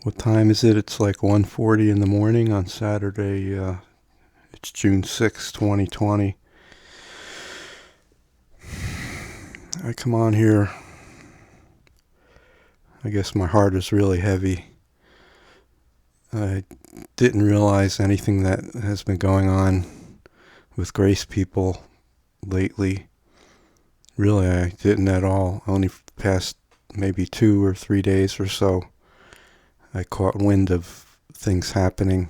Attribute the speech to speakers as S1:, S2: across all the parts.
S1: What time is it? It's like 1:40 in the morning on Saturday. It's June 6th, 2020. I come on here. I guess my heart is really heavy. I didn't realize anything that has been going on with Grace people lately. Really, I didn't at all. Only past maybe 2 or 3 days or so, I caught wind of things happening.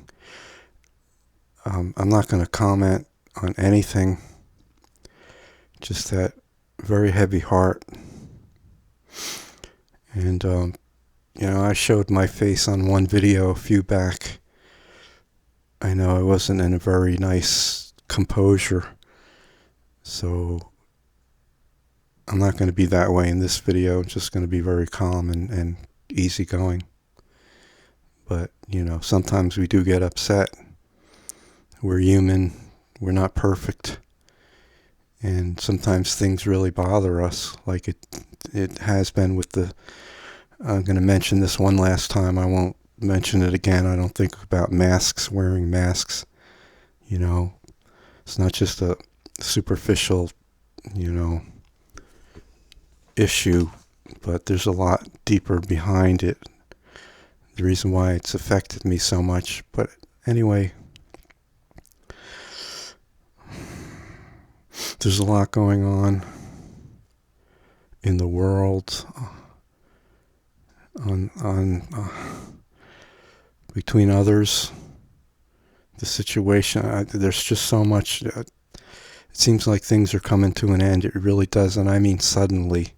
S1: I'm not going to comment on anything, just that very heavy heart. And, I showed my face on one video a few back. I know I wasn't in a very nice composure, so I'm not going to be that way in this video. I'm just going to be very calm and easygoing. But, sometimes we do get upset. We're human. We're not perfect. And sometimes things really bother us, like it has been with I'm going to mention this one last time. I won't mention it again. I don't think about masks, wearing masks. It's not just a superficial, issue, but there's a lot deeper behind it. The reason why it's affected me so much. But anyway, there's a lot going on in the world, on between others. The situation, there's just so much. It seems like things are coming to an end. It really does, and I mean suddenly.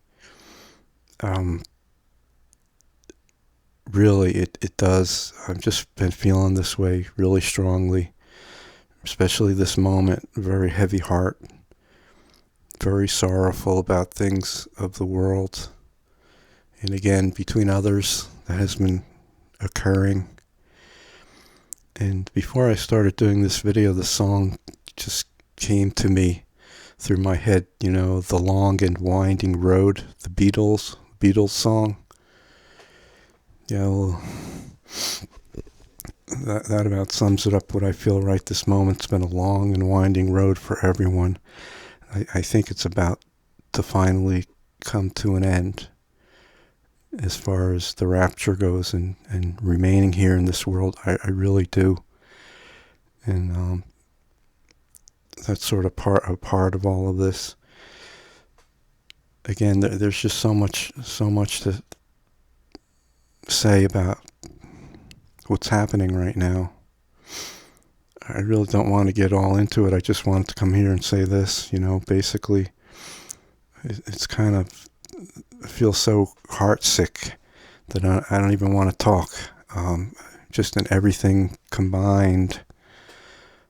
S1: Really, it does. I've just been feeling this way really strongly, especially this moment. Very heavy heart, very sorrowful about things of the world. And again, between others, that has been occurring. And before I started doing this video, the song just came to me through my head, The Long and Winding Road, the Beatles song. Yeah, well, that about sums it up what I feel right this moment. It's been a long and winding road for everyone. I think it's about to finally come to an end as far as the rapture goes and remaining here in this world. I really do. And that's sort of a part of all of this. Again, there's just so much to say about what's happening right now. I really don't want to get all into it. I just wanted to come here and say this, basically. It's kind of, I feel so heartsick that I don't even want to talk. Just in everything combined.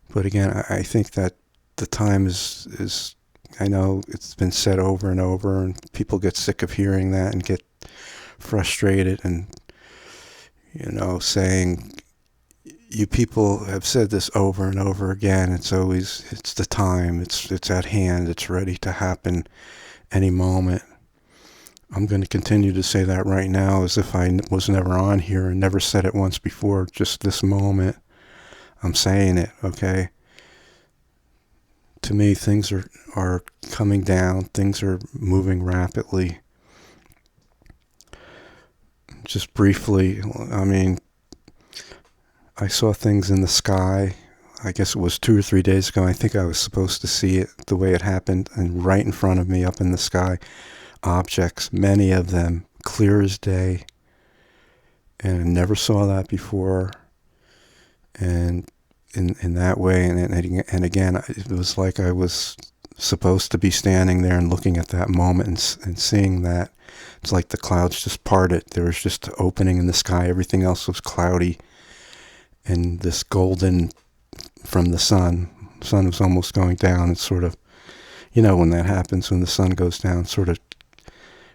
S1: But again, I think that the time is, I know it's been said over and over, and people get sick of hearing that and get frustrated and, saying, you people have said this over and over again. It's the time, it's at hand, it's ready to happen any moment. I'm going to continue to say that right now as if I was never on here and never said it once before. Just this moment, I'm saying it, okay? To me, things are coming down. Things are moving rapidly. Just briefly, I saw things in the sky. I guess it was 2 or 3 days ago. I think I was supposed to see it the way it happened, and right in front of me up in the sky, objects, many of them, clear as day. And I never saw that before. And in that way, and again, it was like I was supposed to be standing there and looking at that moment and seeing that. It's like the clouds just parted. There was just an opening in the sky. Everything else was cloudy. And this golden from the sun. The sun was almost going down. It's sort of, when that happens, when the sun goes down, sort of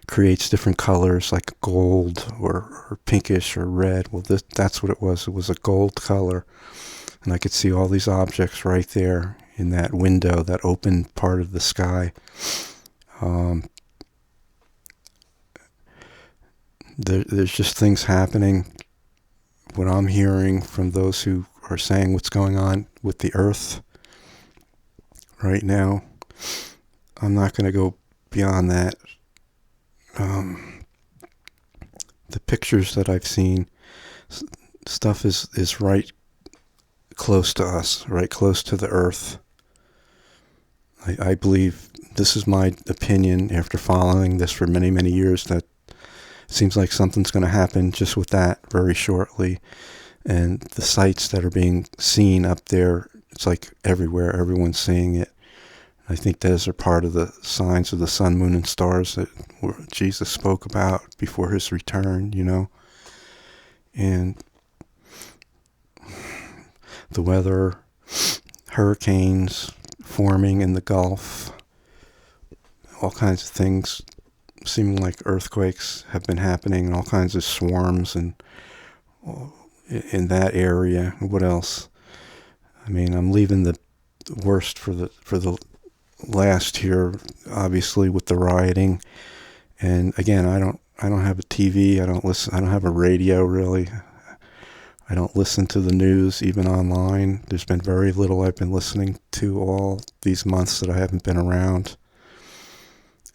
S1: creates different colors like gold or pinkish or red. Well, that's what it was. It was a gold color. And I could see all these objects right there in that window, that open part of the sky. There's just things happening what I'm hearing from those who are saying what's going on with the earth right now, I'm not going to go beyond that. The pictures that I've seen, stuff is right close to us, right close to the earth. I believe, this is my opinion after following this for many, many years, that it seems like something's going to happen just with that very shortly. And the sights that are being seen up there, it's like everywhere, everyone's seeing it. I think those are part of the signs of the sun, moon, and stars that Jesus spoke about before his return, And the weather, hurricanes forming in the Gulf, all kinds of things seeming like earthquakes have been happening, and all kinds of swarms and in that area. What else? I mean, I'm leaving the worst for the last here, obviously, with the rioting. And again, I don't have a TV. I don't have a radio, really. I don't listen to the news, even online. There's been very little I've been listening to all these months that I haven't been around.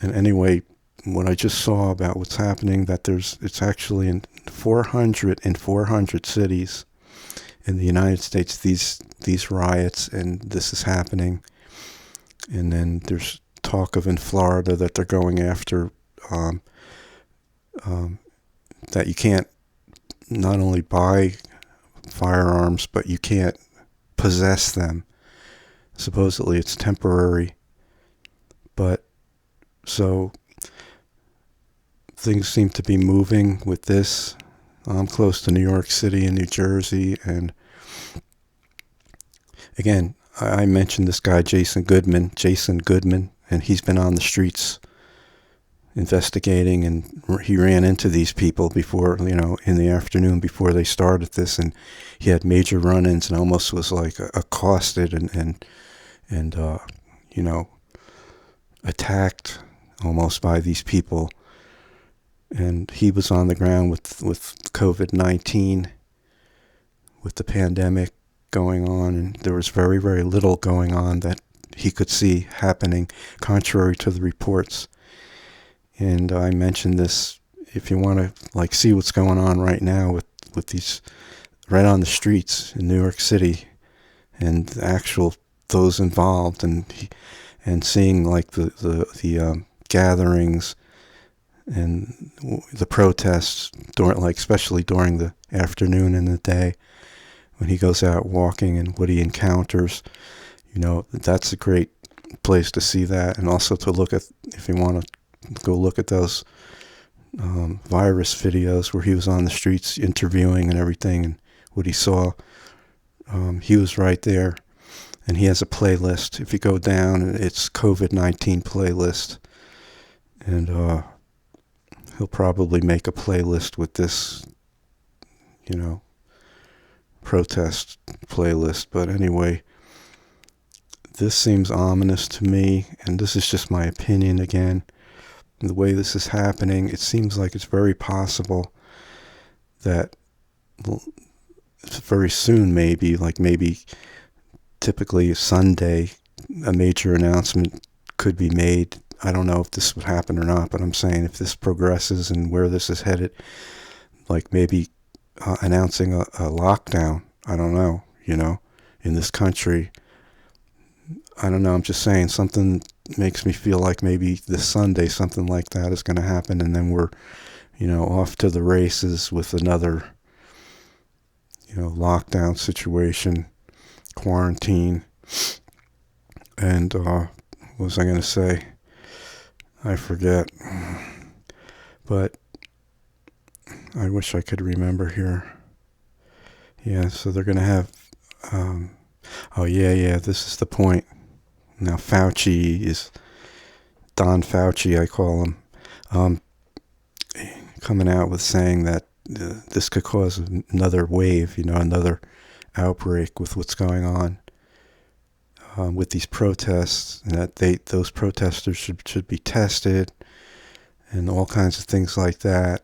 S1: And anyway, what I just saw about what's happening, that it's actually in 400 cities in the United States, these riots, and this is happening. And then there's talk of in Florida that they're going after, that you can't not only buy firearms, but you can't possess them. Supposedly it's temporary. But so things seem to be moving with this. I'm close to New York City and New Jersey, and again, I mentioned this guy Jason Goodman, and he's been on the streets investigating, and he ran into these people before, in the afternoon before they started this, and he had major run-ins and almost was like accosted and attacked almost by these people. And he was on the ground with COVID-19, with the pandemic going on, and there was very, very little going on that he could see happening, contrary to the reports. And I mentioned this, if you want to see what's going on right now with these, right on the streets in New York City, and those involved, and seeing the gatherings and the protests especially during the afternoon and the day, when he goes out walking and what he encounters, that's a great place to see that. And also to look at, if you want to go look at those virus videos where he was on the streets interviewing and everything, and what he saw, he was right there. And he has a playlist. If you go down, it's COVID-19 playlist. And he'll probably make a playlist with this, protest playlist. But anyway, this seems ominous to me, and this is just my opinion again. The way this is happening, it seems like it's very possible that very soon, maybe typically Sunday, a major announcement could be made. I don't know if this would happen or not, but I'm saying if this progresses and where this is headed, maybe announcing a lockdown, I don't know, in this country. I don't know, I'm just saying, something makes me feel like maybe this Sunday something like that is going to happen, and then we're, off to the races with another, lockdown situation, quarantine. And what was I going to say? I forget. But I wish I could remember here. Yeah, so they're going to have, this is the point. Now Don Fauci, I call him, coming out with saying that this could cause another wave, another outbreak with what's going on with these protests, and that those protesters should be tested, and all kinds of things like that.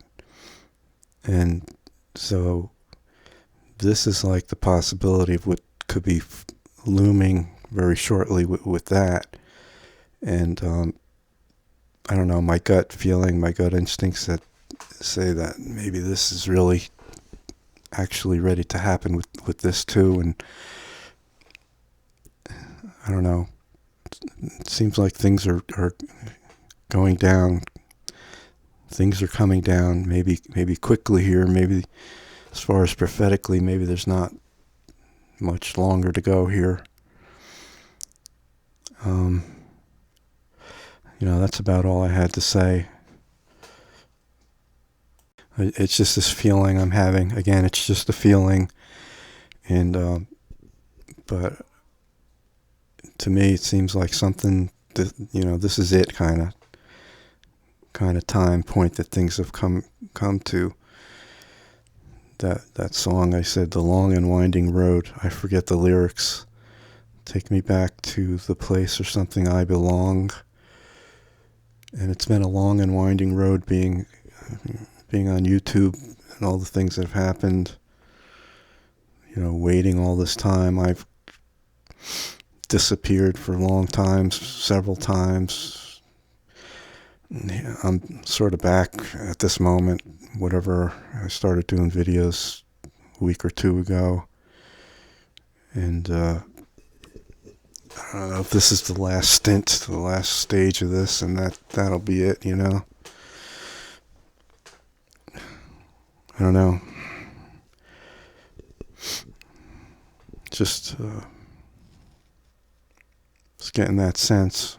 S1: And so this is like the possibility of what could be looming very shortly with that. And I don't know, my gut feeling, my gut instincts that say that maybe this is really actually ready to happen with this too. And I don't know, it seems like things are going down. Things are coming down, maybe quickly here, maybe as far as prophetically, maybe there's not much longer to go here. That's about all I had to say. It's just this feeling I'm having. Again, it's just a feeling, and but to me, it seems like something that, this is it, kind of time point that things have come to. That song I said, the long and winding road. I forget the lyrics. Take me back to the place or something I belong. And it's been a long and winding road being on YouTube and all the things that have happened. Waiting all this time. I've disappeared for long times, several times. I'm sort of back at this moment. Whatever, I started doing videos a week or two ago. And I don't know if this is the last stint, the last stage of this, and that'll be it, I don't know. Just getting that sense.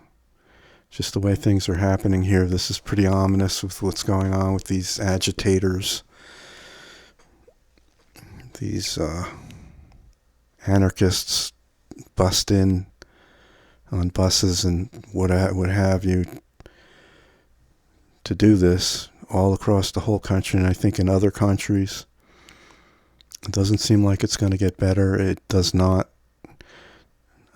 S1: Just the way things are happening here. This is pretty ominous with what's going on with these agitators. These anarchists bust in on buses and what have you to do this all across the whole country, and I think in other countries. It doesn't seem like it's going to get better. It does not.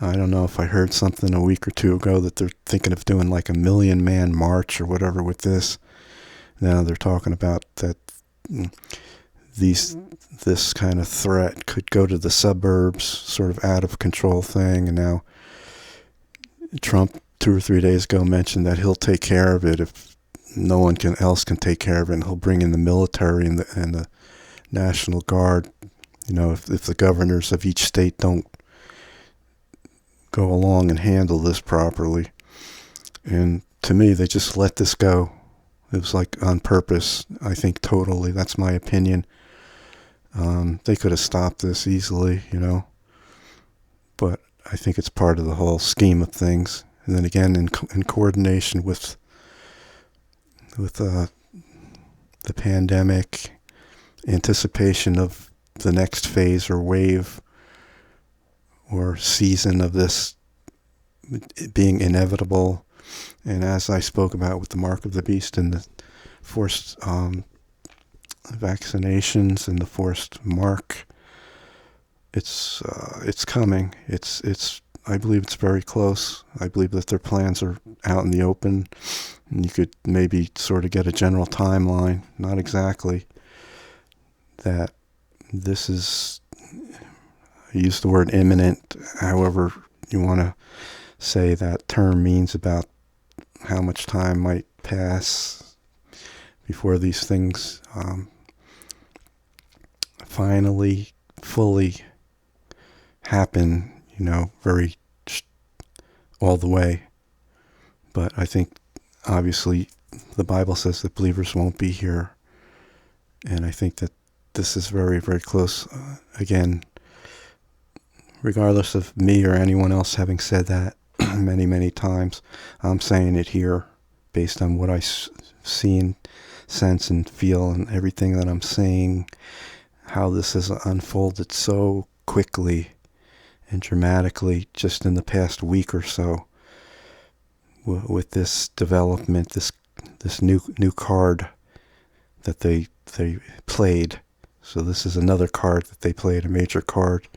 S1: I don't know if I heard something a week or two ago that they're thinking of doing like a 1 million man march or whatever with this. Now they're talking about that this kind of threat could go to the suburbs, sort of out of control thing. And now Trump 2 or 3 days ago mentioned that he'll take care of it if no one else can take care of it, and he'll bring in the military and the National Guard. If the governors of each state don't go along and handle this properly. And to me, they just let this go. It was like on purpose, I think, totally. That's my opinion. They could have stopped this easily, but I think it's part of the whole scheme of things. And then again, in coordination with the pandemic, anticipation of the next phase or wave or season of this being inevitable. And as I spoke about with the mark of the beast and the forced vaccinations and the forced mark, it's coming. It's I believe it's very close. I believe that their plans are out in the open, and you could maybe sort of get a general timeline, not exactly, that this is, I use the word imminent, however you want to say that term means, about how much time might pass before these things finally, fully happen, very all the way. But I think, obviously, the Bible says that believers won't be here. And I think that this is very, very close. Again, regardless of me or anyone else having said that many, many times, I'm saying it here based on what I see and sense and feel and everything that I'm saying, how this has unfolded so quickly and dramatically just in the past week or so with this development, this new card that they played. So this is another card that they played, a major card.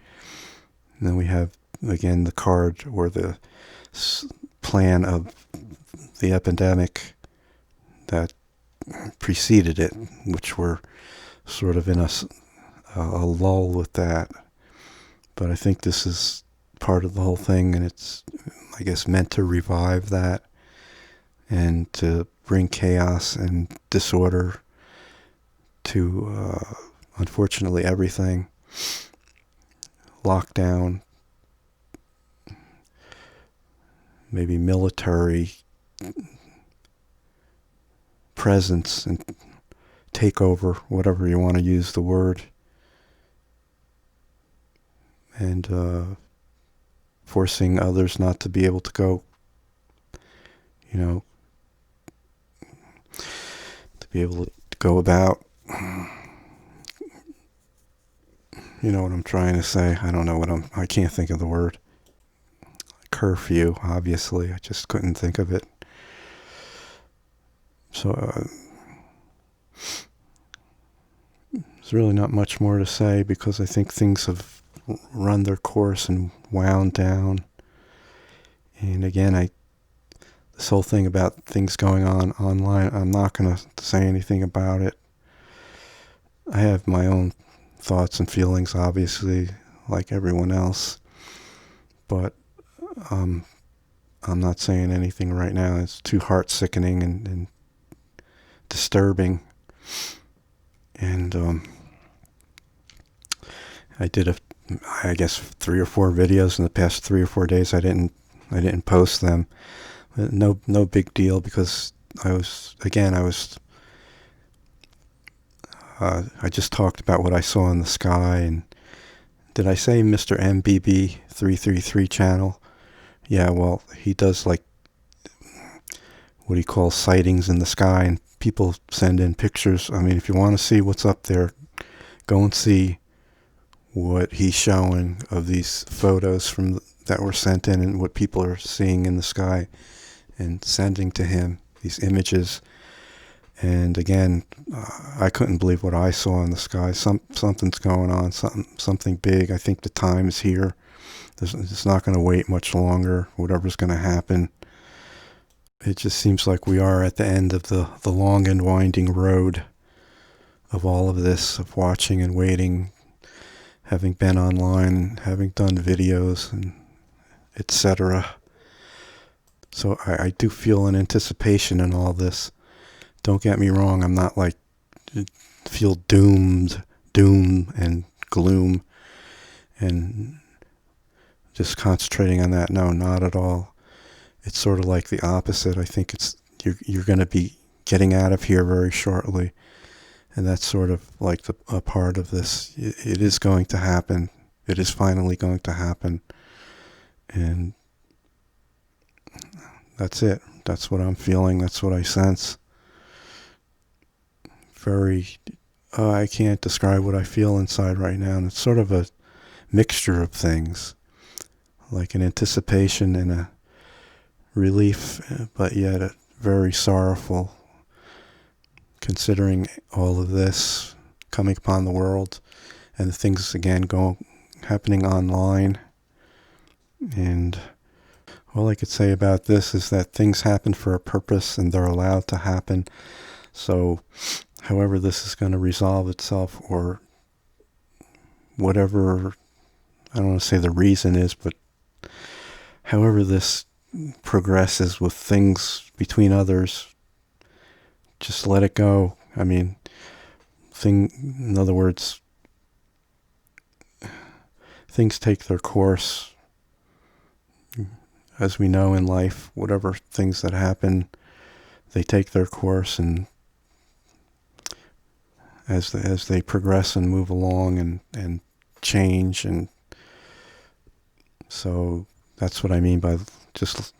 S1: And then we have, again, the card or the plan of the epidemic that preceded it, which we're sort of in a a lull with that. But I think this is part of the whole thing, and it's, I guess, meant to revive that and to bring chaos and disorder to, unfortunately, everything. Lockdown, maybe military presence and takeover, whatever you want to use the word, and forcing others not to be able to go, to be able to go about. You know what I'm trying to say? I don't know I can't think of the word. Curfew, obviously. I just couldn't think of it. So, there's really not much more to say because I think things have run their course and wound down. And again, this whole thing about things going on online, I'm not going to say anything about it. I have my own thoughts and feelings, obviously, like everyone else. But I'm not saying anything right now. It's too heart-sickening and disturbing. And I did I guess 3 or 4 videos in the past 3 or 4 days. I didn't post them. No big deal because I just talked about what I saw in the sky. And did I say Mr. MBB 333 channel? Yeah, well, he does like what he calls sightings in the sky, and people send in pictures. I mean, if you want to see what's up there, go and see what he's showing of these photos that were sent in and what people are seeing in the sky and sending to him, these images. And again, I couldn't believe what I saw in the sky. Something's going on, something big. I think the time is here. It's not going to wait much longer, whatever's going to happen. It just seems like we are at the end of the long and winding road of all of this, of watching and waiting, having been online, having done videos, and etc. So I do feel an anticipation in all this. Don't get me wrong, I'm not like feel doom and gloom and just concentrating on that. No, not at all. It's sort of like the opposite. I think you're going to be getting out of here very shortly, and that's sort of like a part of this. It is going to happen. It is finally going to happen, and that's it. That's what I'm feeling. That's what I sense. I can't describe what I feel inside right now, and it's sort of a mixture of things, like an anticipation and a relief, but yet a very sorrowful, considering all of this coming upon the world and the things again happening online. And all I could say about this is that things happen for a purpose and they're allowed to happen. So however this is going to resolve itself, or whatever, I don't want to say the reason is, but however this progresses with things between others, just let it go. I mean, in other words, things take their course. As we know in life, whatever things that happen, they take their course, and as they progress and move along and change, and so that's what I mean by just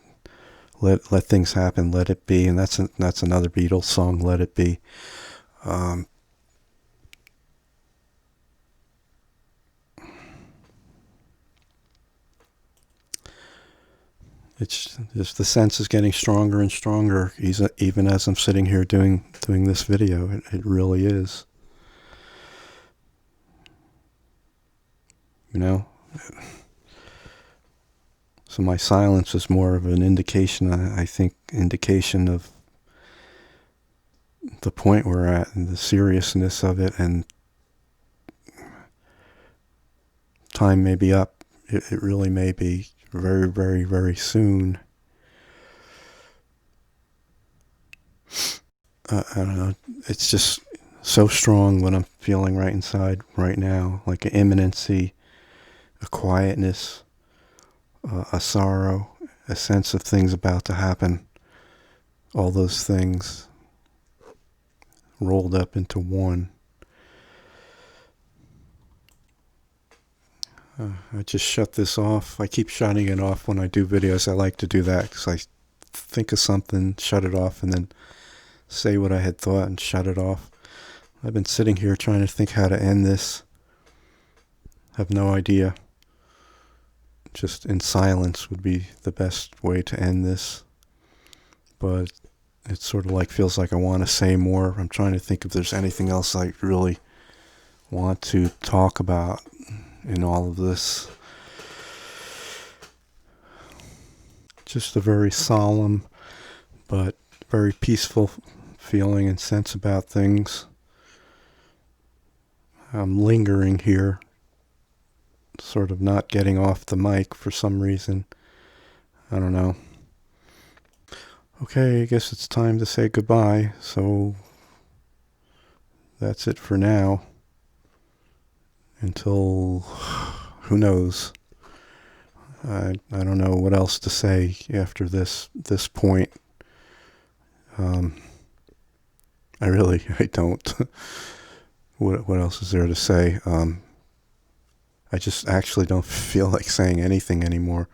S1: let things happen, let it be. And that's another Beatles song, Let It Be. It's just the sense is getting stronger and stronger, even as I'm sitting here doing this video. It really is. So my silence is more of an indication, I think, indication of the point we're at and the seriousness of it, and time may be up. It really may be very, very, very soon. I don't know. It's just so strong what I'm feeling right inside right now, like an imminency, a quietness, a sorrow, a sense of things about to happen. All those things rolled up into one. I just shut this off. I keep shutting it off when I do videos. I like to do that because I think of something, shut it off, and then say what I had thought and shut it off. I've been sitting here trying to think how to end this. I have no idea. Just in silence would be the best way to end this. But it sort of like feels like I want to say more. I'm trying to think if there's anything else I really want to talk about in all of this. Just a very solemn but very peaceful feeling and sense about things. I'm lingering here, sort of not getting off the mic for some reason. I don't know. Okay, I guess it's time to say goodbye, so that's it for now. Until, who knows? I don't know what else to say after this point. I don't. What else is there to say? I just actually don't feel like saying anything anymore,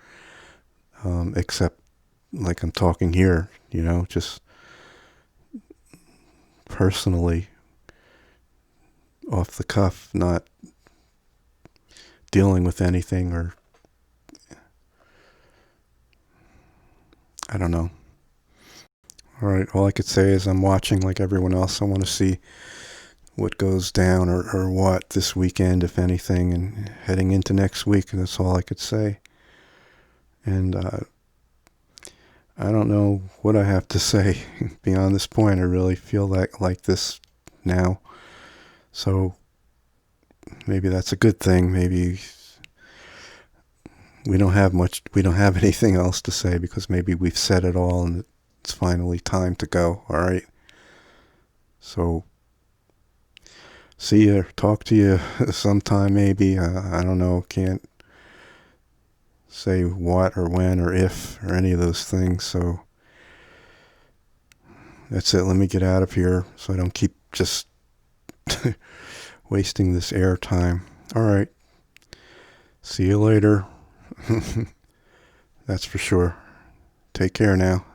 S1: except like I'm talking here, just personally, off the cuff, not dealing with anything, or I don't know. All right, all I could say is I'm watching like everyone else. I want to see what goes down or what this weekend, if anything, and heading into next week. And that's all I could say. And I don't know what I have to say beyond this point. I really feel like this now. So maybe that's a good thing. Maybe we don't have anything else to say because maybe we've said it all and it's finally time to go. All right. So see you, talk to you sometime maybe. I don't know. Can't say what or when or if or any of those things. So that's it. Let me get out of here so I don't keep just wasting this air time. All right. See you later. That's for sure. Take care now.